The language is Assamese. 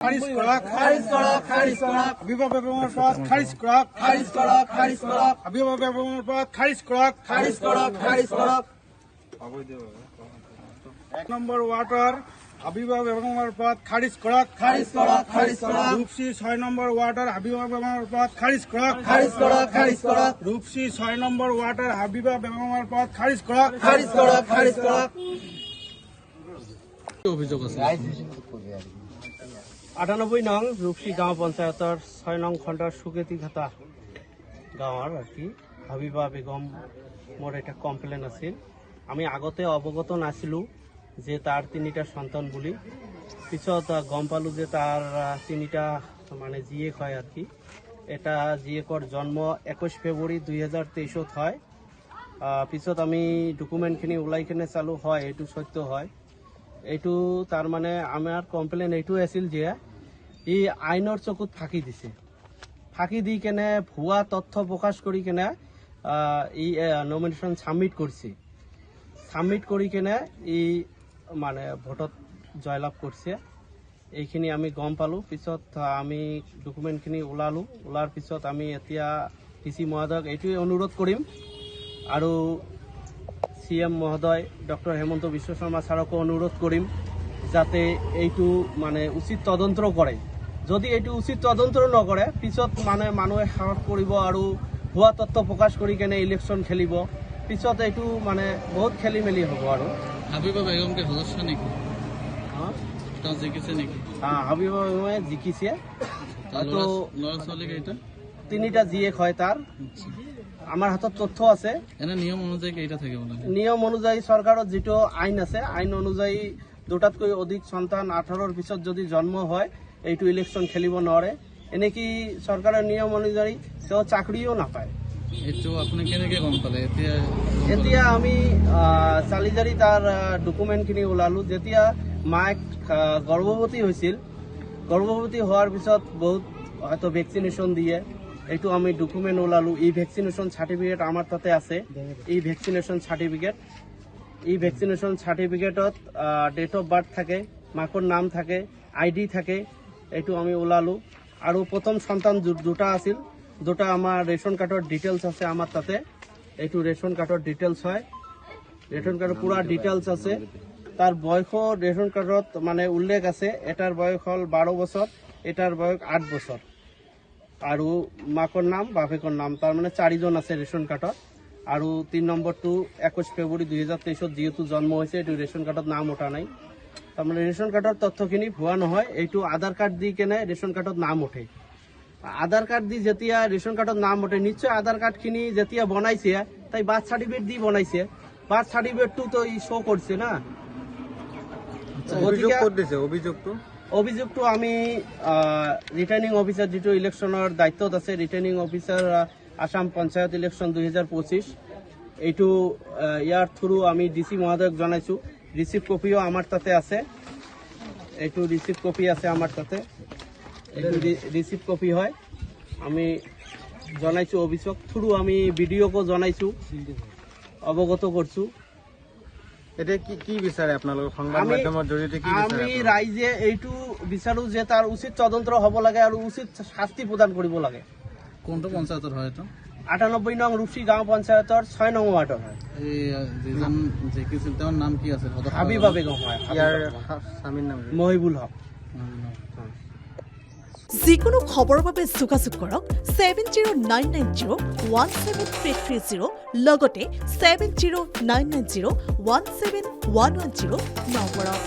খারিজ করা খারিজ করা খারিজ করা বিভাগ বেগমের পদ খারিজ করা খারিজ করা খারিজ করা বিভাগ বেগমের পদ খারিজ করা খারিজ করা খারিজ করা 1 নম্বর ওয়াটার হাবিবা বেগমের পদ খারিজ করা খারিজ করা খারিজ করা রূপসী 6 নম্বর ওয়াটার হাবিবা বেগমের পদ খারিজ করা খারিজ করা খারিজ করা রূপসী 6 নম্বর ওয়াটার হাবিবা বেগমের পদ খারিজ করা খারিজ করা খারিজ করা অভিযোগ আছে 98 নং রূপসী গাঁও পঞ্চায়তৰ 6 নং খণ্ডৰ সুকেতিঘাটা গাঁৱৰ হাবিবা বেগম মোৰ এটা কমপ্লেইন আছিল। আমি আগতে অৱগত নাছিলোঁ যে তাৰ 3টা সন্তান বুলি। পিছত গম পালোঁ যে তাৰ 3টা মানে জীয়েক হয় আৰ কি। এটা জীয়েকৰ জন্ম 21 ফেব্ৰুৱাৰী 2023 হয়। পিছত আমি ডকুমেণ্টখিনি ওলাই কিনে চালোঁ, হয় এইটো সত্য হয়। এইটো তাৰ মানে আমাৰ কমপ্লেইন এইটো আছিল যে ই আইনৰ চকুত ফাঁকি দিছে, ফাঁকি দি কেনে ভুৱা তথ্য প্ৰকাশ কৰি কেনে ই নমিনেশ্যন ছাবমিট কৰিছে। ছাবমিট কৰি কেনে ই মানে ভোটত জয়লাভ কৰিছে। এইখিনি আমি গম পালোঁ। পিছত আমি ডকুমেণ্টখিনি ওলাৰ পিছত আমি এতিয়া DC মহোদয়ক এইটোৱে অনুৰোধ কৰিম আৰু CM মহোদয় ডক্টৰ হেমন্ত বিশ্ব শৰ্মা ছাৰকো অনুৰোধ কৰিম যাতে এইটো মানে উচিত তদন্ত কৰে। যদি এইটো উচিত তদন্ত নকৰে পিছত মানে মানুহে সাহস কৰিব আৰু ভুৱা তথ্য প্ৰকাশ কৰি কেনে ইলেকশ্যন খেলিব। পিছত এইটো মানে বহুত খেলি মেলি হ'ব। আৰু হাবিবা বেগমকে সদস্য নেকি? তেওঁ জিকিছে নেকি? হাবিবা বেগমে জিকিছে। ল'ৰা ছোৱালী কেইটা? 3টা জীয়েক হয় তাৰ। আমাৰ হাতত তথ্য আছে। এনে নিয়ম অনুযায়ী কেইটা থাকিব লাগে? নিয়ম অনুযায়ী চৰকাৰৰ যিটো আইন আছে, আইন অনুযায়ী 2টাতকৈ অধিক সন্তান 18ৰ পিছত যদি জন্ম হয় এইটো ইলেকশ্যন খেলিব নোৱাৰে। এনেকি চৰকাৰৰ নিয়ম অনুযায়ী তেওঁ চাকৰিও নাপায়। এইটো আপুনি কেনেকৈ গম পালে? এতিয়া আমি চালিজাৰি তাৰ ডকুমেণ্টখিনি ওলালোঁ। যেতিয়া মাক গৰ্ভৱতী হৈছিল, গৰ্ভৱতী হোৱাৰ পিছত বহুত হয়তো ভেকচিনেশ্যন দিয়ে, এইটো আমি ডকুমেণ্ট ওলালোঁ। ই ভেকচিনেশ্যন চাৰ্টিফিকেট আমাৰ তাতে আছে। ই ভেকচিনেশ্যন চাৰ্টিফিকেটত ডেট অফ বাৰ্থ থাকে, মাকৰ নাম থাকে, ID থাকে। এইটো আমি ওলালোঁ। আৰু প্ৰথম সন্তান 2টা আছিল। 2টা আমাৰ ৰেচন কাৰ্ডৰ ডিটেইলছ আছে আমাৰ তাতে। এইটো ৰেচন কাৰ্ডৰ ডিটেইলছ হয়। ৰেচন কাৰ্ডৰ পুৰা ডিটেইলছ আছে। তাৰ বয়সো ৰেচন কাৰ্ডত মানে উল্লেখ আছে। এটাৰ বয়স হ'ল 12 বছৰ, এটাৰ বয়স 8 বছৰ। আৰু মাকৰ নাম বাপেকৰ নাম তাৰমানে 4জন আছে ৰেচন কাৰ্ডত। আৰু 3 নম্বৰটো 21 ফেব্ৰুৱাৰী 2023 যিহেতু জন্ম হৈছে এইটো ৰেচন কাৰ্ডত নাম উঠা নাই। তাৰমানে ৰেচন কাৰ্ডৰ তথ্যখিনি ভুৱা নহয়। এইটো আধাৰ কাৰ্ড দি কেনে ৰেচন কাৰ্ডত নাম উঠে। আধাৰ কাৰ্ড দি যেতিয়া ৰেচন কাৰ্ডত নাম উঠে, নিশ্চয় আধাৰ কাৰ্ডখিনি যেতিয়া বনাইছে তাই বাৰ্থ চাৰ্টিফিকেট দি বনাইছে। বাৰ্থ চাৰ্টিফিকেটটো তো ই শ্ব' কৰিছে না। অভিযোগটো আমি ৰিটাৰ্নিং অফিচাৰ যিটো ইলেকশ্যনৰ দায়িত্বত আছে, returning officer Assam panchayat election 2025, এইটো ইয়াৰ থ্ৰু আমি DC মহোদয়ক জনাইছোঁ। ৰিচিপ্ট কপিও আমাৰ তাতে আছে। এইটো ৰিচিপ্ট কপি আছে আমাৰ তাতে। এইটো ৰিচিপ্ট কপি হয়। আমি জনাইছোঁ অভিযোগ থ্ৰু আমি BDOকো জনাইছোঁ, অৱগত কৰিছোঁ। এতিয়া কি বিচাৰে আপোনালোকে সংবাদ মাধ্যমৰ জৰিয়তে? আমি ৰাইজে এইটো বিচাৰোঁ যে তাৰ উচিত তদন্ত হ'ব লাগে আৰু উচিত শাস্তি প্ৰদান কৰিব লাগে। কোনটো পঞ্চায়তৰ হয় এইটো? 98 নং ৰূপসী গাঁও পঞ্চায়তৰ 6 নং ৱাৰ্ডৰ হয়। এই যিজন জিকিছিল তেওঁৰ নাম কি আছে? হাবিবা বেগম হয়। ইয়াৰ স্বামীৰ নাম মহিবুল হক। যিকোনো খবৰৰ বাবে যোগাযোগ কৰক 7099017330 লগতে 7099017110 নম্বৰত।